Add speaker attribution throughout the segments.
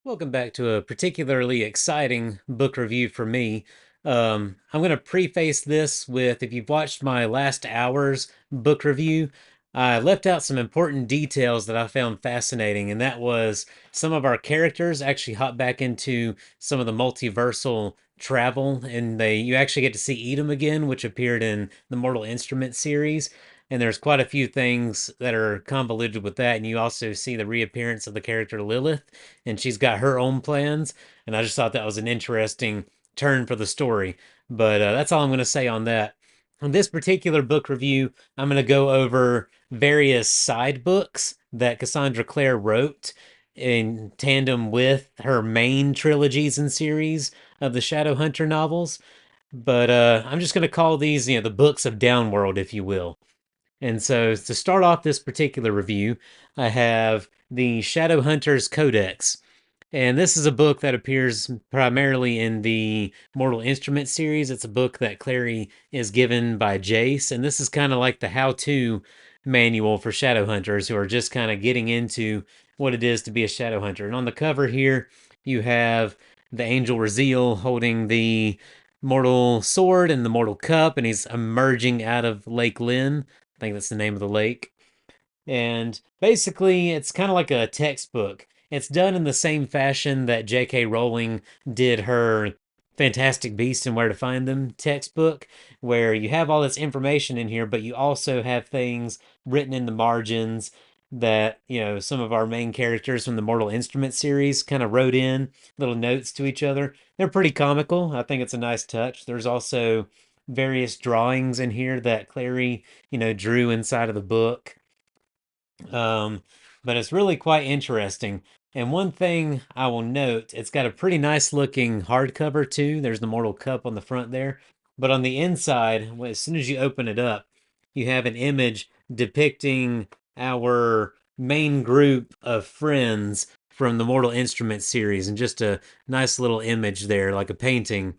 Speaker 1: Welcome back to a particularly exciting book review for me. I'm going to preface this with if you've watched my last hour's book review, I left out some important details that I found fascinating, and that was some of our characters actually hop back into some of the multiversal travel, and you actually get to see Edom again, which appeared in the Mortal Instruments series. And there's quite a few things that are convoluted with that, and you also see the reappearance of the character Lilith, and she's got her own plans. And I just thought that was an interesting turn for the story. But that's all I'm going to say on that. On this particular book review, I'm going to go over various side books that Cassandra Clare wrote in tandem with her main trilogies and series of the Shadowhunter novels. But I'm just going to call these, the books of Downworld, if you will. And so to start off this particular review, I have the Shadowhunters Codex. And this is a book that appears primarily in the Mortal Instruments series. It's a book that Clary is given by Jace, and this is kind of like the how-to manual for Shadowhunters who are just kind of getting into what it is to be a Shadowhunter. And on the cover here, you have the Angel Raziel holding the Mortal Sword and the Mortal Cup, and he's emerging out of Lake Lynn. I think that's the name of the lake. And basically, it's kind of like a textbook. It's done in the same fashion that J.K. Rowling did her Fantastic Beasts and Where to Find Them textbook, where you have all this information in here, but you also have things written in the margins that, some of our main characters from the Mortal Instruments series kind of wrote in little notes to each other. They're pretty comical. I think it's a nice touch. There's also various drawings in here that Clary, drew inside of the book. um, but it's really quite interesting. And one thing I will note, it's got a pretty nice looking hardcover too. There's the Mortal Cup on the front there. But on the inside, as soon as you open it up, you have an image depicting our main group of friends from the Mortal Instruments series, and just a nice little image there, like a painting.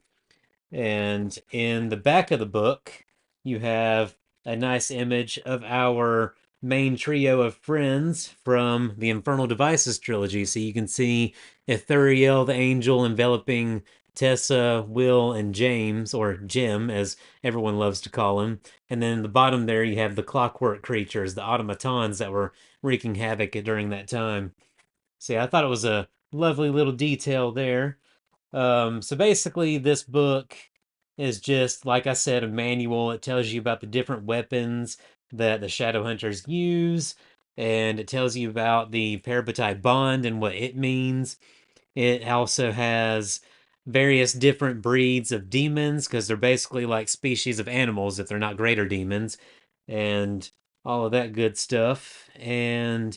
Speaker 1: And in the back of the book, you have a nice image of our main trio of friends from the Infernal Devices trilogy. So you can see Ithuriel the angel enveloping Tessa, Will, and James, or Jim, as everyone loves to call him. And then in the bottom there, you have the clockwork creatures, the automatons that were wreaking havoc during that time. See, I thought it was a lovely little detail there. So basically, this book is just, like I said, a manual. It tells you about the different weapons that the Shadowhunters use, and it tells you about the Parabatai Bond and what it means. It also has various different breeds of demons, because they're basically like species of animals if they're not greater demons, and all of that good stuff. And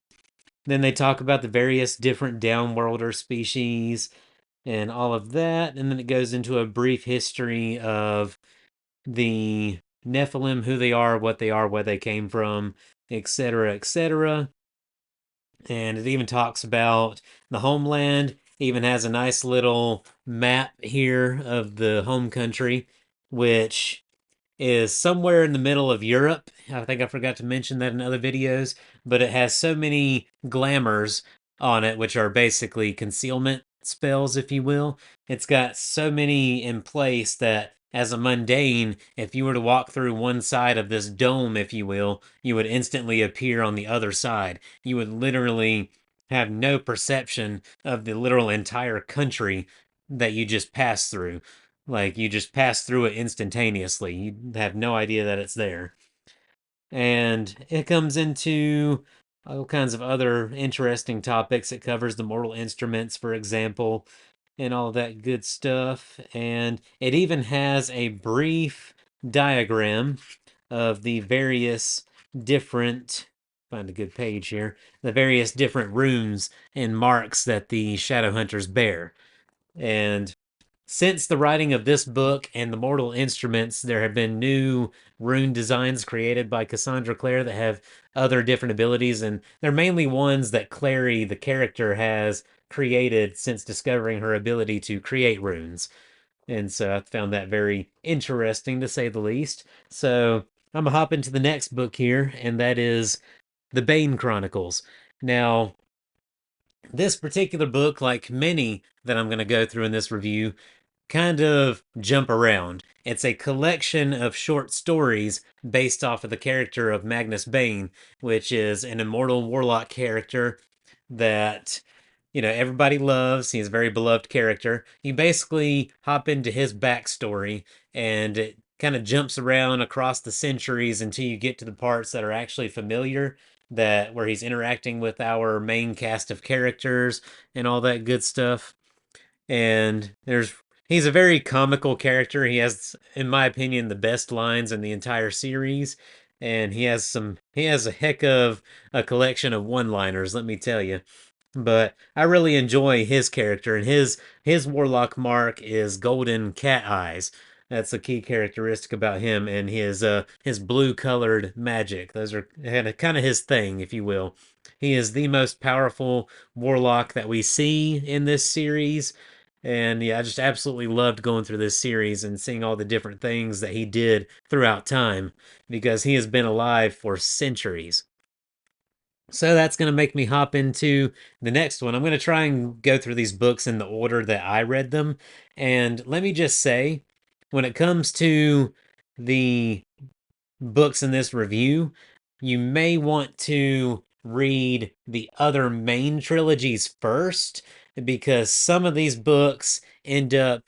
Speaker 1: then they talk about the various different downworlder species and all of that. And then it goes into a brief history of the Nephilim, who they are, where they came from, etc., etc. And it even talks about the homeland. Even has a nice little map here of the home country, which is somewhere in the middle of Europe. I think I forgot to mention that in other videos, but it has so many glamours on it, which are basically concealment spells, if you will. It's got so many in place that as a mundane, if you were to walk through one side of this dome, if you will, you would instantly appear on the other side. You would literally have no perception of the literal entire country that you just passed through. Like you just pass through it instantaneously. You have no idea that it's there. And it comes into all kinds of other interesting topics. It covers the mortal instruments, for example, and all that good stuff. And it even has a brief diagram of the various different, find a good page here, the various different runes and marks that the Shadowhunters bear. And since the writing of this book and the Mortal Instruments, there have been new rune designs created by Cassandra Clare that have other different abilities, and they're mainly ones that Clary, the character, has created since discovering her ability to create runes. And so I found that very interesting, to say the least. So I'm gonna hop into the next book here, and that is the Bane Chronicles. Now, This particular book, like many that I'm going to go through in this review, kind of jump around. It's a collection of short stories based off of the character of Magnus Bane, which is an immortal warlock character that everybody loves. He's a very beloved character. You basically hop into his backstory, and it kind of jumps around across the centuries until you get to the parts that are actually familiar, that where he's interacting with our main cast of characters and all that good stuff. And he's a very comical character. He has, in my opinion, the best lines in the entire series, and he has a heck of a collection of one-liners, let me tell you. But I really enjoy his character, and his warlock mark is golden cat eyes. That's a key characteristic about him, and his blue colored magic. Those are kind of his thing, if you will. He is the most powerful warlock that we see in this series. And yeah, I just absolutely loved going through this series and seeing all the different things that he did throughout time, because he has been alive for centuries. So that's going to make me hop into the next one. I'm going to try and go through these books in the order that I read them. And let me just say, when it comes to the books in this review, you may want to read the other main trilogies first, because some of these books end up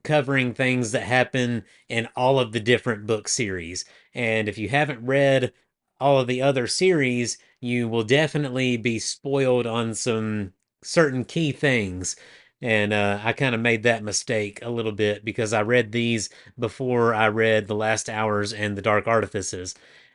Speaker 1: covering things that happen in all of the different book series. And if you haven't read all of the other series, you will definitely be spoiled on some certain key things. And I kind of made that mistake a little bit because I read these before I read The Last Hours and The Dark Artifices.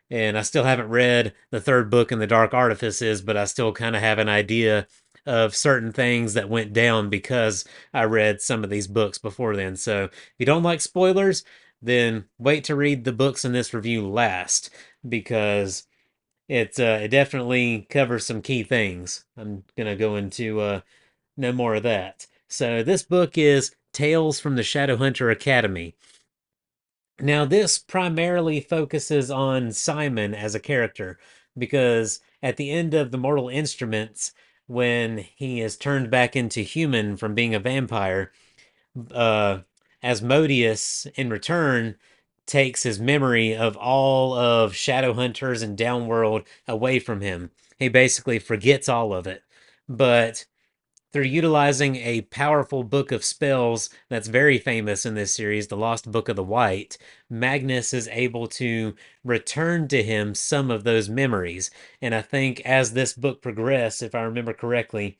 Speaker 1: And I still haven't read the third book in The Dark Artifices, but I still kind of have an idea of certain things that went down because I read some of these books before then. So if you don't like spoilers, then wait to read the books in this review last, because it definitely covers some key things. I'm gonna go into no more of that. So this book is Tales from the Shadowhunter Academy. Now, this primarily focuses on Simon as a character, because at the end of the Mortal Instruments, when he is turned back into human from being a vampire, uh, Asmodeus, in return, takes his memory of all of Shadowhunters and Downworld away from him. He basically forgets all of it. But through utilizing a powerful book of spells that's very famous in this series, the Lost Book of the White, Magnus is able to return to him some of those memories. And I think as this book progresses, if I remember correctly,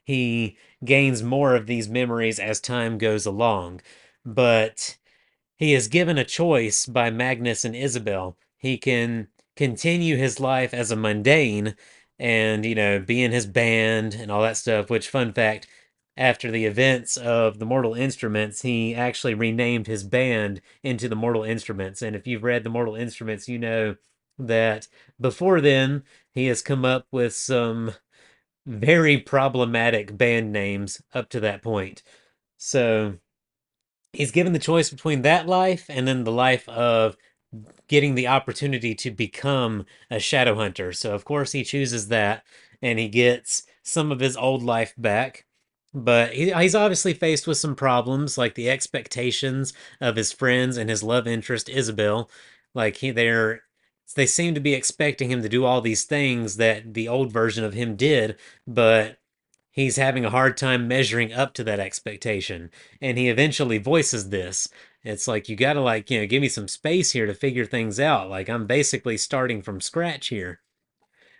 Speaker 1: he gains more of these memories as time goes along. But he is given a choice by Magnus and Isabel. He can continue his life as a mundane and, be in his band and all that stuff, which, fun fact, after the events of the Mortal Instruments, he actually renamed his band into the Mortal Instruments. And if you've read the Mortal Instruments, you know that before then, he has come up with some very problematic band names up to that point. So he's given the choice between that life and then the life of getting the opportunity to become a shadow hunter. So of course he chooses that, and he gets some of his old life back. But he's obviously faced with some problems, like the expectations of his friends and his love interest Isabel. Like they seem to be expecting him to do all these things that the old version of him did, but he's having a hard time measuring up to that expectation. And he eventually voices this. It's like, you gotta, like, give me some space here to figure things out. Like, I'm basically starting from scratch here.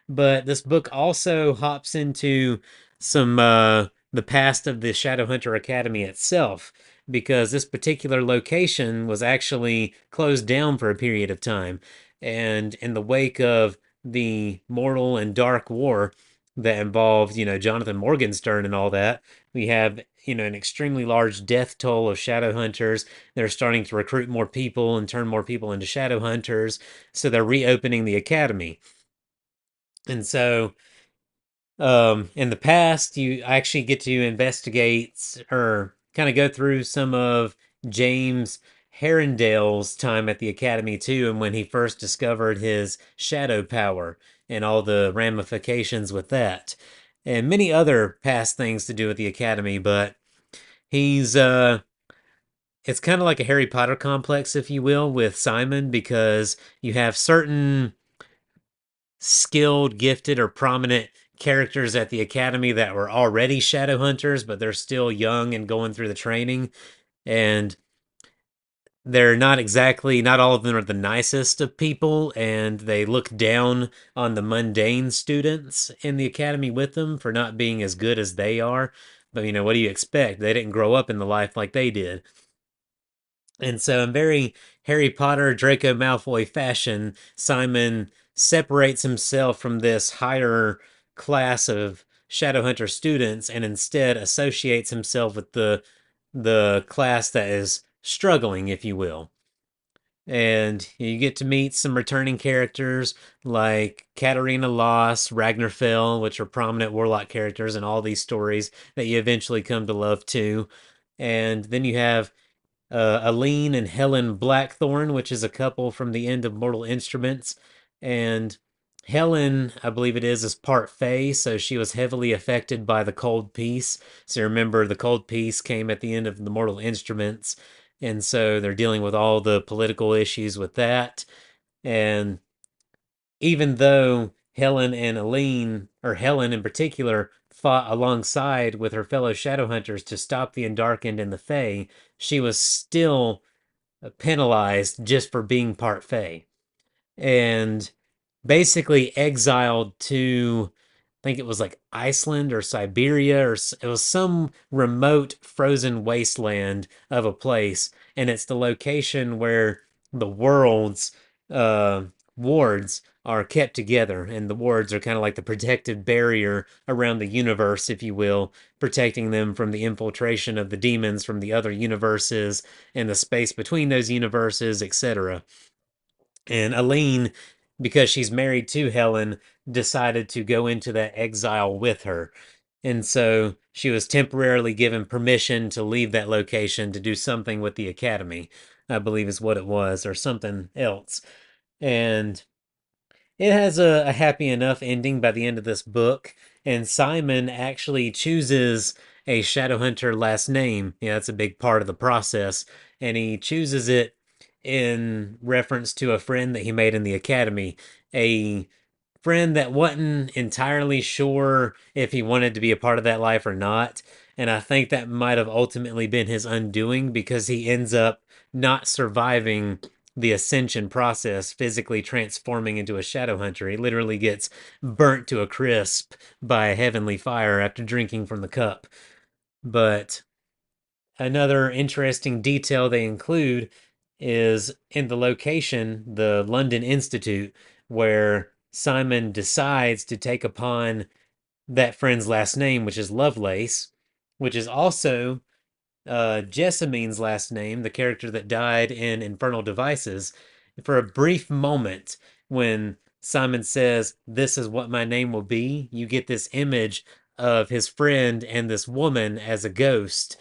Speaker 1: But this book also hops into some the past of the Shadowhunter Academy itself, because this particular location was actually closed down for a period of time. And in the wake of the Mortal and Dark War that involved, Jonathan Morgenstern and all that, we have, an extremely large death toll of Shadowhunters. They're starting to recruit more people and turn more people into Shadowhunters. So they're reopening the academy. And so in the past, you actually get to investigate or kind of go through some of James Herondale's time at the academy too, and when he first discovered his shadow power and all the ramifications with that. and many other past things to do with the Academy. But he's it's kind of like a Harry Potter complex, if you will, with Simon, because you have certain skilled, gifted, or prominent characters at the academy that were already Shadowhunters, but they're still young and going through the training. And they're not exactly, not all of them are the nicest of people, and they look down on the mundane students in the academy with them for not being as good as they are. But, what do you expect? They didn't grow up in the life like they did. And so, in very Harry Potter, Draco Malfoy fashion, Simon separates himself from this higher class of Shadowhunter students and instead associates himself with the class that is struggling, if you will. And you get to meet some returning characters like Katarina Loss, Ragnarfell, which are prominent warlock characters in all these stories that you eventually come to love too. And then you have Aline and Helen Blackthorn, which is a couple from the end of Mortal Instruments. And Helen, I believe it is part Fae, so she was heavily affected by the Cold Peace. So remember, the Cold Peace came at the end of the Mortal Instruments, and so they're dealing with all the political issues with that. And even though Helen and Aline, or Helen in particular, fought alongside with her fellow Shadowhunters to stop the Undarkened and the Fae, she was still penalized just for being part Fae. And basically exiled to, I think it was like Iceland or Siberia, or it was some remote frozen wasteland of a place. And it's the location where the world's uh, wards are kept together. And the wards are kind of like the protective barrier around the universe, if you will, protecting them from the infiltration of the demons from the other universes and the space between those universes, etc. And Aline, because she's married to Helen, decided to go into that exile with her. And so she was temporarily given permission to leave that location to do something with the academy, I believe is what it was, or something else. And it has a happy enough ending by the end of this book. And Simon actually chooses a Shadowhunter last name. Yeah, that's a big part of the process. And he chooses it in reference to a friend that he made in the academy. A friend that wasn't entirely sure if he wanted to be a part of that life or not. And I think that might have ultimately been his undoing because he ends up not surviving the ascension process, physically transforming into a shadow hunter. He literally gets burnt to a crisp by a heavenly fire after drinking from the cup. But another interesting detail they include is in the location, the London Institute, where Simon decides to take upon that friend's last name, which is Lovelace, which is also Jessamine's last name, the character that died in Infernal Devices. For a brief moment, when Simon says, "This is what my name will be," you get this image of his friend and this woman as a ghost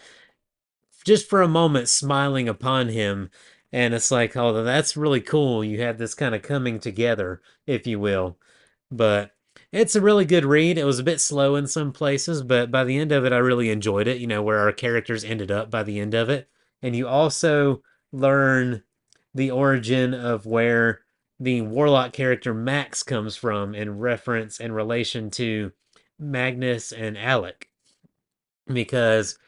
Speaker 1: just for a moment smiling upon him. And it's like, oh, that's really cool. You have this kind of coming together, if you will. But it's a really good read. It was a bit slow in some places, but by the end of it, I really enjoyed it, where our characters ended up by the end of it. And you also learn the origin of where the warlock character Max comes from in reference in relation to Magnus and Alec. Because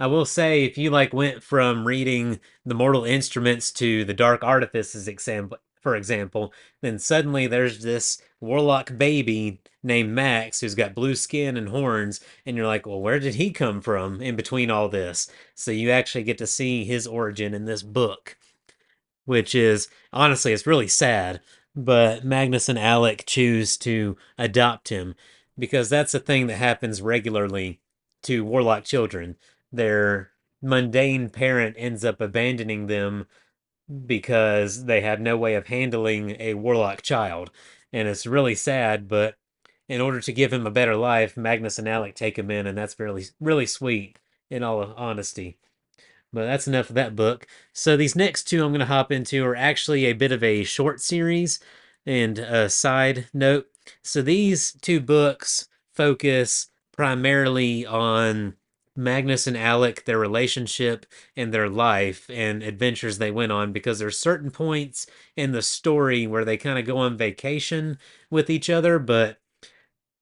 Speaker 1: I will say, if you like went from reading the Mortal Instruments to the Dark Artifices example, for example, then suddenly there's this warlock baby named Max who's got blue skin and horns, and you're like, well, where did he come from in between all this? So you actually get to see his origin in this book, which is honestly, it's really sad. But Magnus and Alec choose to adopt him because that's a thing that happens regularly to warlock children. Their mundane parent ends up abandoning them because they have no way of handling a warlock child. And it's really sad, but in order to give him a better life, Magnus and Alec take him in, and that's really, really sweet, in all honesty. But that's enough of that book. So these next two I'm going to hop into are actually a bit of a short series. And a side note, so these two books focus primarily on Magnus and Alec, their relationship and their life and adventures they went on, because there's certain points in the story where they kind of go on vacation with each other, but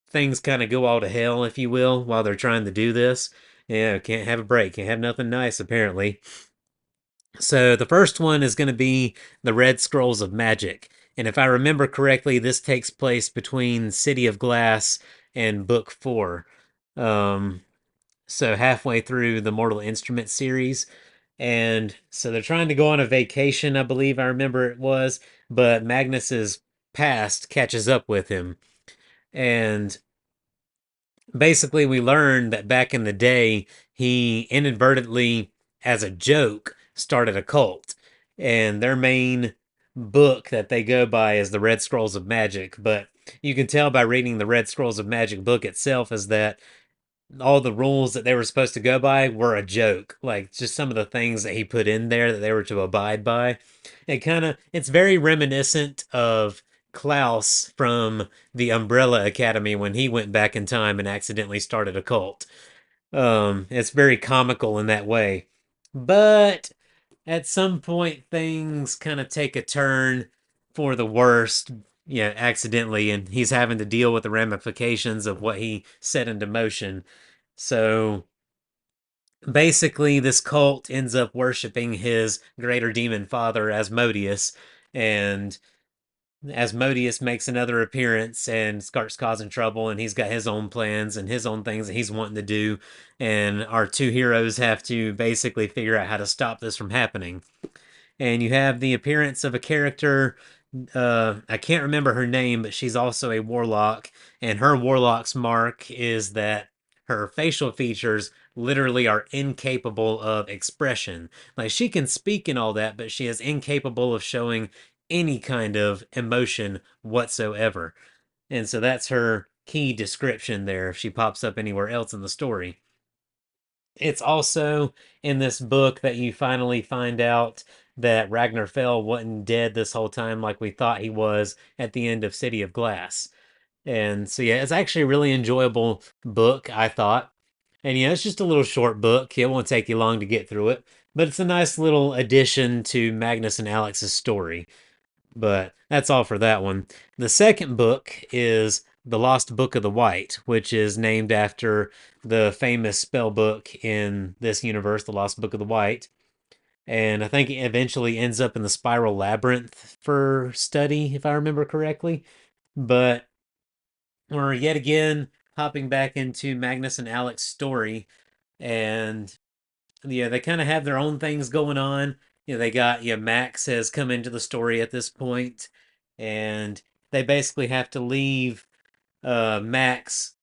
Speaker 1: things kind of go all to hell, if you will, while they're trying to do this. Yeah, can't have a break, can't have nothing nice, apparently. So the first one is going to be the Red Scrolls of Magic. And if I remember correctly, this takes place between City of Glass and Book 4. Um, so halfway through the Mortal Instrument series. And so they're trying to go on a vacation, I believe I remember it was, but Magnus's past catches up with him. And basically we learned that back in the day he inadvertently, as a joke, started a cult, and their main book that they go by is the Red Scrolls of Magic. But you can tell by reading the Red Scrolls of Magic book itself is that all the rules that they were supposed to go by were a joke. Like just some of the things that he put in there that they were to abide by. It's very reminiscent of Klaus from the Umbrella Academy when he went back in time and accidentally started a cult. It's very comical in that way. But at some point things kind of take a turn for the worst, yeah, accidentally, and he's having to deal with the ramifications of what he set into motion. So basically, this cult ends up worshiping his greater demon father, Asmodeus, and Asmodeus makes another appearance and starts causing trouble, and he's got his own plans and his own things that he's wanting to do. And our two heroes have to basically figure out how to stop this from happening. And you have the appearance of a character. I can't remember her name, but she's also a warlock, and her warlock's mark is that her facial features literally are incapable of expression. Like she can speak and all that, but she is incapable of showing any kind of emotion whatsoever. And so that's her key description there if she pops up anywhere else in the story. It's also in this book that you finally find out that Ragnar Fell wasn't dead this whole time like we thought he was at the end of City of Glass. And so, yeah, it's actually a really enjoyable book, I thought. And, yeah, it's just a little short book. It won't take you long to get through it. But it's a nice little addition to Magnus and Alex's story. But that's all for that one. The second book is The Lost Book of the White, which is named after the famous spell book in this universe, The Lost Book of the White. And I think it eventually ends up in the Spiral Labyrinth for study, if I remember correctly. But we're yet again hopping back into Magnus and Alex's story. And yeah, they kind of have their own things going on. They got, Max has come into the story at this point, and they basically have to leave Max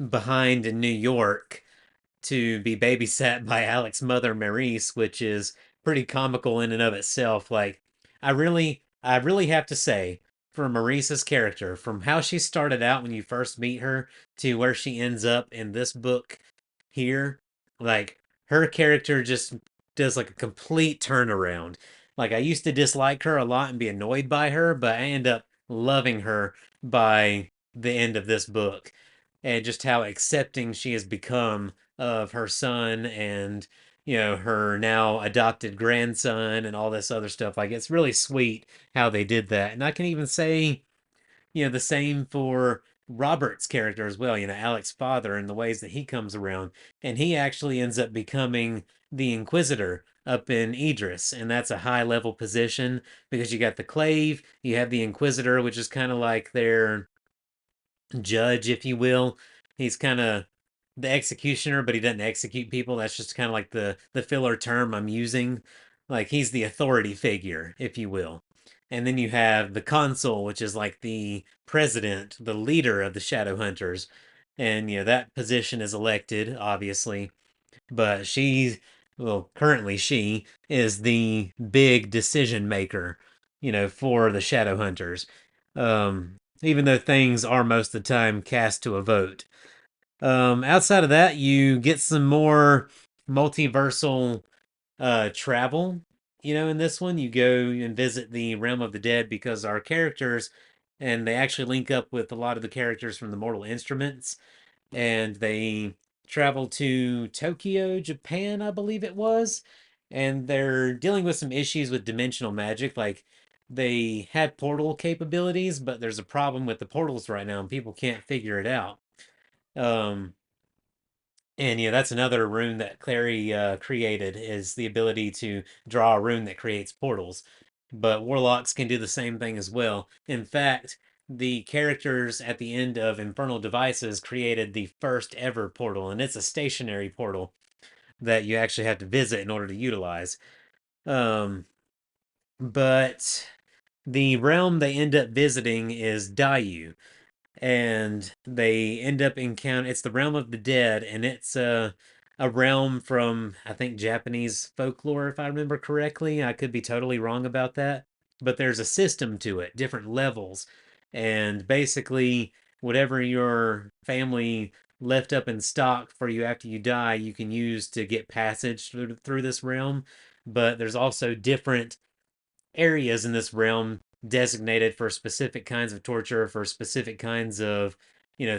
Speaker 1: behind in New York to be babysat by Alex's mother, Maurice, which is pretty comical in and of itself. Like, I really have to say, for Maurice's character, from how she started out when you first meet her to where she ends up in this book here, like her character just does like a complete turnaround. Like I used to dislike her a lot and be annoyed by her, but I end up loving her by the end of this book, and just how accepting she has become of her son and her now adopted grandson and all this other stuff. Like it's really sweet how they did that. And I can even say the same for Robert's character as well, Alec's father, and the ways that he comes around. And he actually ends up becoming the Inquisitor up in Idris, and that's a high level position because you got the Clave, you have the Inquisitor, which is kind of like their judge, if you will. He's kind of the executioner, but he doesn't execute people. That's just kind of like the filler term I'm using. Like he's the authority figure, if you will. And then you have the consul, which is like the president, the leader of the Shadowhunters. And that position is elected, obviously. But currently she is the big decision maker, for the Shadowhunters. Even though things are most of the time cast to a vote. Outside of that, you get some more multiversal travel. In this one, you go and visit the realm of the dead because our characters, and they actually link up with a lot of the characters from the Mortal Instruments. and they travel to Tokyo, Japan, I believe it was, and they're dealing with some issues with dimensional magic. Like they had portal capabilities, but there's a problem with the portals right now, and people can't figure it out. Um, and yeah, that's another rune that Clary created is the ability to draw a rune that creates portals. But warlocks can do the same thing as well. In fact, the characters at the end of Infernal Devices created the first ever portal, and it's a stationary portal that you actually have to visit in order to utilize. Um, but the realm they end up visiting is Dayu, and they end up encounter it's the realm of the dead, and it's a realm from, I think, Japanese folklore, if I remember correctly. I could be totally wrong about that, but there's a system to it, different levels, and basically whatever your family left up in stock for you after you die, you can use to get passage through this realm. But there's also different areas in this realm designated for specific kinds of torture, for specific kinds of,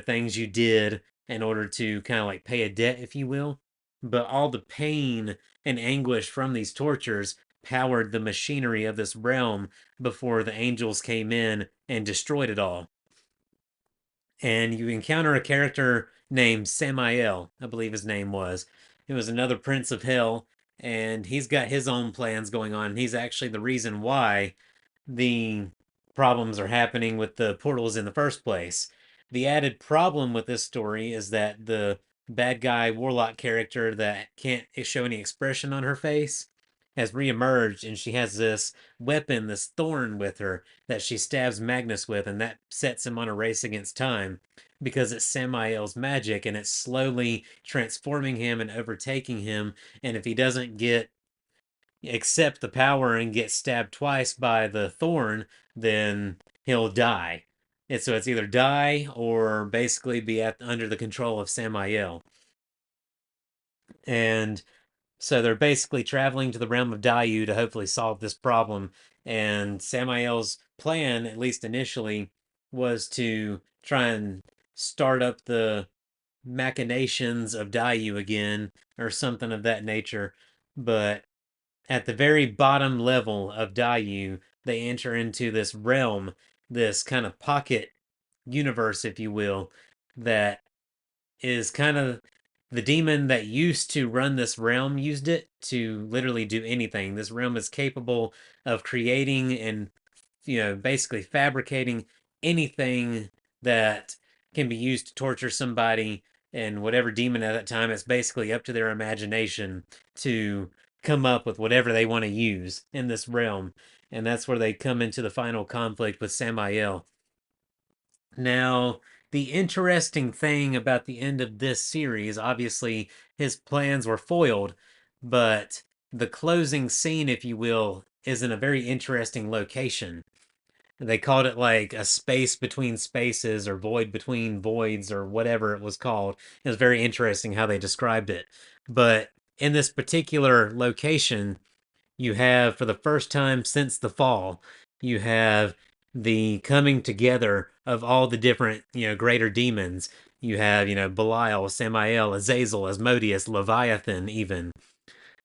Speaker 1: things you did in order to kind of like pay a debt, if you will. But all the pain and anguish from these tortures powered the machinery of this realm before the angels came in and destroyed it all. And you encounter a character named Samael, I believe his name was. It was another prince of hell, and he's got his own plans going on. And he's actually the reason why the problems are happening with the portals in the first place. The added problem with this story is that the bad guy warlock character that can't show any expression on her face has reemerged, and she has this weapon, this thorn with her that she stabs Magnus with, and that sets him on a race against time because it's Samael's magic, and it's slowly transforming him and overtaking him. And if he doesn't get accept the power and get stabbed twice by the thorn, then he'll die. And so it's either die or basically be under the control of Samael. And so they're basically traveling to the realm of Dayu to hopefully solve this problem. And Samael's plan, at least initially, was to try and start up the machinations of Dayu again, or something of that nature. But at the very bottom level of Dayu, they enter into this realm, this kind of pocket universe, if you will, that is kind of the demon that used to run this realm used it to literally do anything. This realm is capable of creating and, basically fabricating anything that can be used to torture somebody. And whatever demon at that time, it's basically up to their imagination to come up with whatever they want to use in this realm. And that's where they come into the final conflict with Samael. Now, the interesting thing about the end of this series, obviously, his plans were foiled, but the closing scene, if you will, is in a very interesting location. They called it like a space between spaces or void between voids or whatever it was called. It was very interesting how they described it. But in this particular location, you have, for the first time since the fall, you have the coming together of all the different, greater demons. You have, Belial, Samael, Azazel, Asmodeus, Leviathan, even.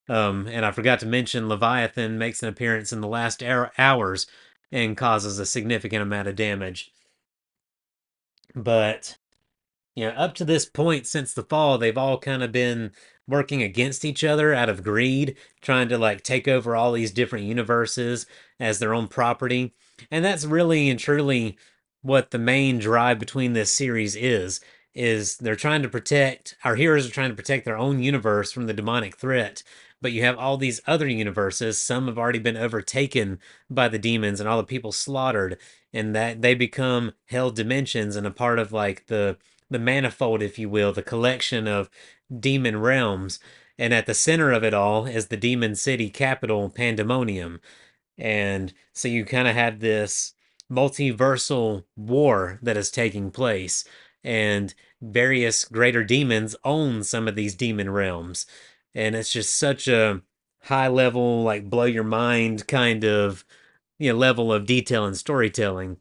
Speaker 1: And I forgot to mention Leviathan makes an appearance in the last hours and causes a significant amount of damage. But up to this point since the fall, they've all kind of been working against each other out of greed, trying to like take over all these different universes as their own property. And that's really and truly what the main drive between this series is they're trying to protect our heroes are trying to protect their own universe from the demonic threat. But you have all these other universes, some have already been overtaken by the demons and all the people slaughtered, and that they become hell dimensions and a part of like the manifold, if you will, the collection of demon realms. And at the center of it all is the demon city capital, Pandemonium. And so you kind of have this multiversal war that is taking place, and various greater demons own some of these demon realms. And it's just such a high level, like blow your mind kind of level of detail and storytelling,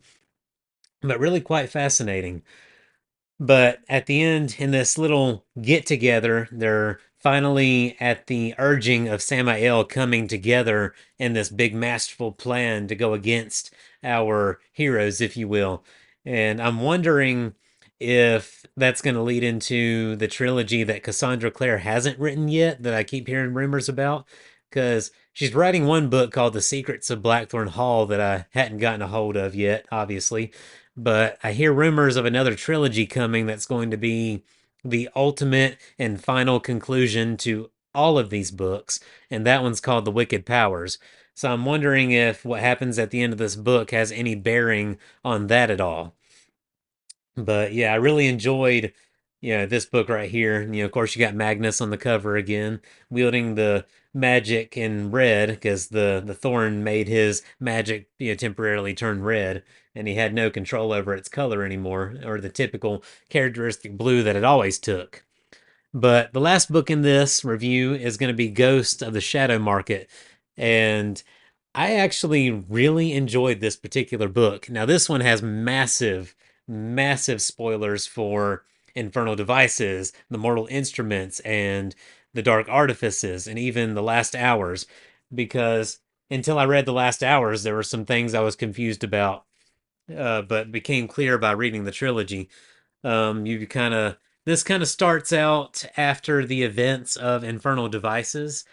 Speaker 1: but really quite fascinating. But at the end, in this little get together, they're finally at the urging of Samael coming together in this big masterful plan to go against our heroes, if you will. And I'm wondering if that's going to lead into the trilogy that Cassandra Clare hasn't written yet, that I keep hearing rumors about. Because she's writing one book called The Secrets of Blackthorn Hall that I hadn't gotten a hold of yet, obviously. But I hear rumors of another trilogy coming that's going to be the ultimate and final conclusion to all of these books, and that one's called The Wicked Powers. So I'm wondering if what happens at the end of this book has any bearing on that at all. But yeah, I really enjoyed, this book right here. Of course, you got Magnus on the cover again, wielding the magic in red because the thorn made his magic, temporarily turn red, and he had no control over its color anymore, or the typical characteristic blue that it always took. But the last book in this review is going to be Ghost of the Shadow Market. And I actually really enjoyed this particular book. Now, this one has massive, massive spoilers for Infernal Devices, the Mortal Instruments, and the Dark Artifices, and even the Last Hours. Because until I read the Last Hours, there were some things I was confused about, but became clear by reading the trilogy. You kind of This kind of starts out after the events of Infernal Devices,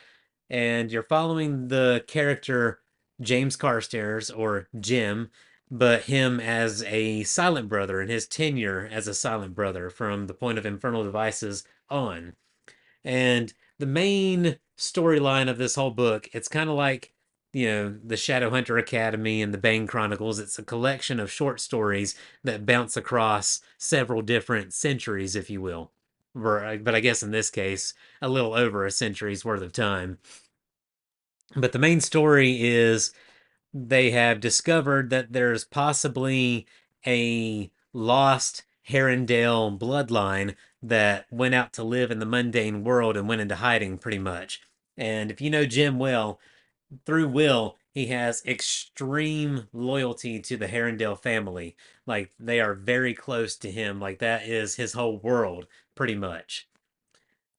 Speaker 1: and you're following the character James Carstairs, or Jim, but him as a silent brother and his tenure as a silent brother from the point of Infernal Devices on. And the main storyline of this whole book, it's kind of like, the Shadowhunter Academy and the Bane Chronicles. It's a collection of short stories that bounce across several different centuries, if you will. But I guess in this case, a little over a century's worth of time. But the main story is they have discovered that there's possibly a lost Herondale bloodline that went out to live in the mundane world and went into hiding pretty much. And if you know Jim well, through Will, he has extreme loyalty to the Herondale family. Like they are very close to him. Like that is his whole world, pretty much.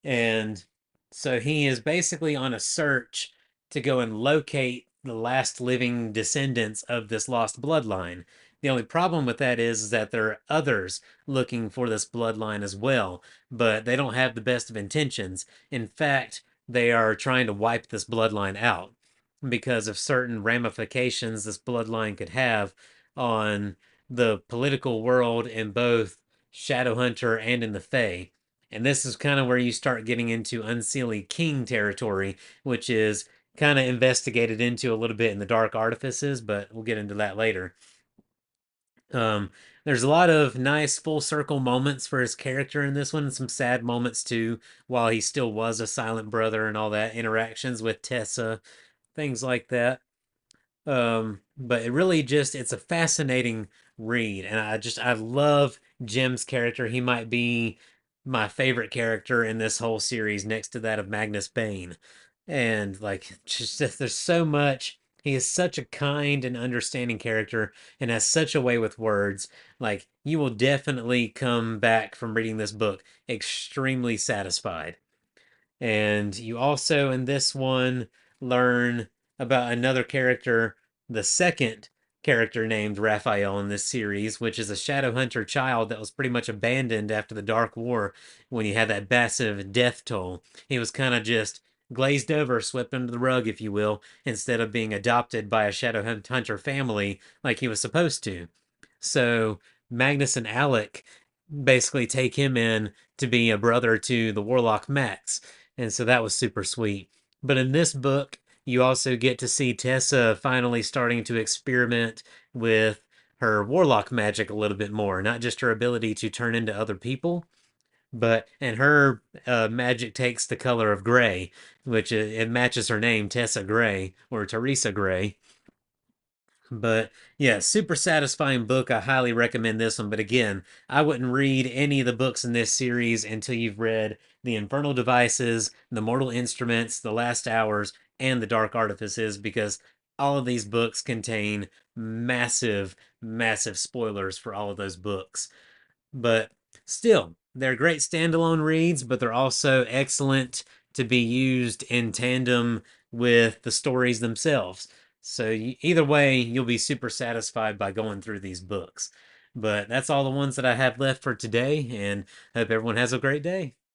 Speaker 1: And so he is basically on a search to go and locate the last living descendants of this lost bloodline. The only problem with that is that there are others looking for this bloodline as well, but they don't have the best of intentions. In fact, they are trying to wipe this bloodline out because of certain ramifications this bloodline could have on the political world in both Shadowhunter and in the Fae. And this is kind of where you start getting into Unseelie King territory, which is kind of investigated into a little bit in the Dark Artifices, but we'll get into that later. Um, there's a lot of nice full circle moments for his character in this one, and some sad moments too, while he still was a silent brother and all that, interactions with Tessa, things like that. But it really just it's a fascinating read, and I love Jim's character. He might be my favorite character in this whole series, next to that of Magnus Bane. And like just there's so much. He is such a kind and understanding character and has such a way with words. Like you will definitely come back from reading this book extremely satisfied. And you also, in this one, learn about another character, the second character named Raphael in this series, which is a Shadowhunter child that was pretty much abandoned after the Dark War when you had that massive death toll. He was kind of just glazed over, swept under the rug, if you will, instead of being adopted by a Shadowhunter family like he was supposed to. So Magnus and Alec basically take him in to be a brother to the Warlock Max. And so that was super sweet. But in this book, you also get to see Tessa finally starting to experiment with her warlock magic a little bit more, not just her ability to turn into other people, but and her magic takes the color of gray, which it matches her name, Tessa Gray or Teresa Gray. But yeah, super satisfying book. I highly recommend this one. But again, I wouldn't read any of the books in this series until you've read The Infernal Devices, The Mortal Instruments, The Last Hours, and The Dark Artifices, because all of these books contain massive, massive spoilers for all of those books. But Still, they're great standalone reads, but they're also excellent to be used in tandem with the stories themselves. So either way, you'll be super satisfied by going through these books. But that's all the ones that I have left for today, and hope everyone has a great day.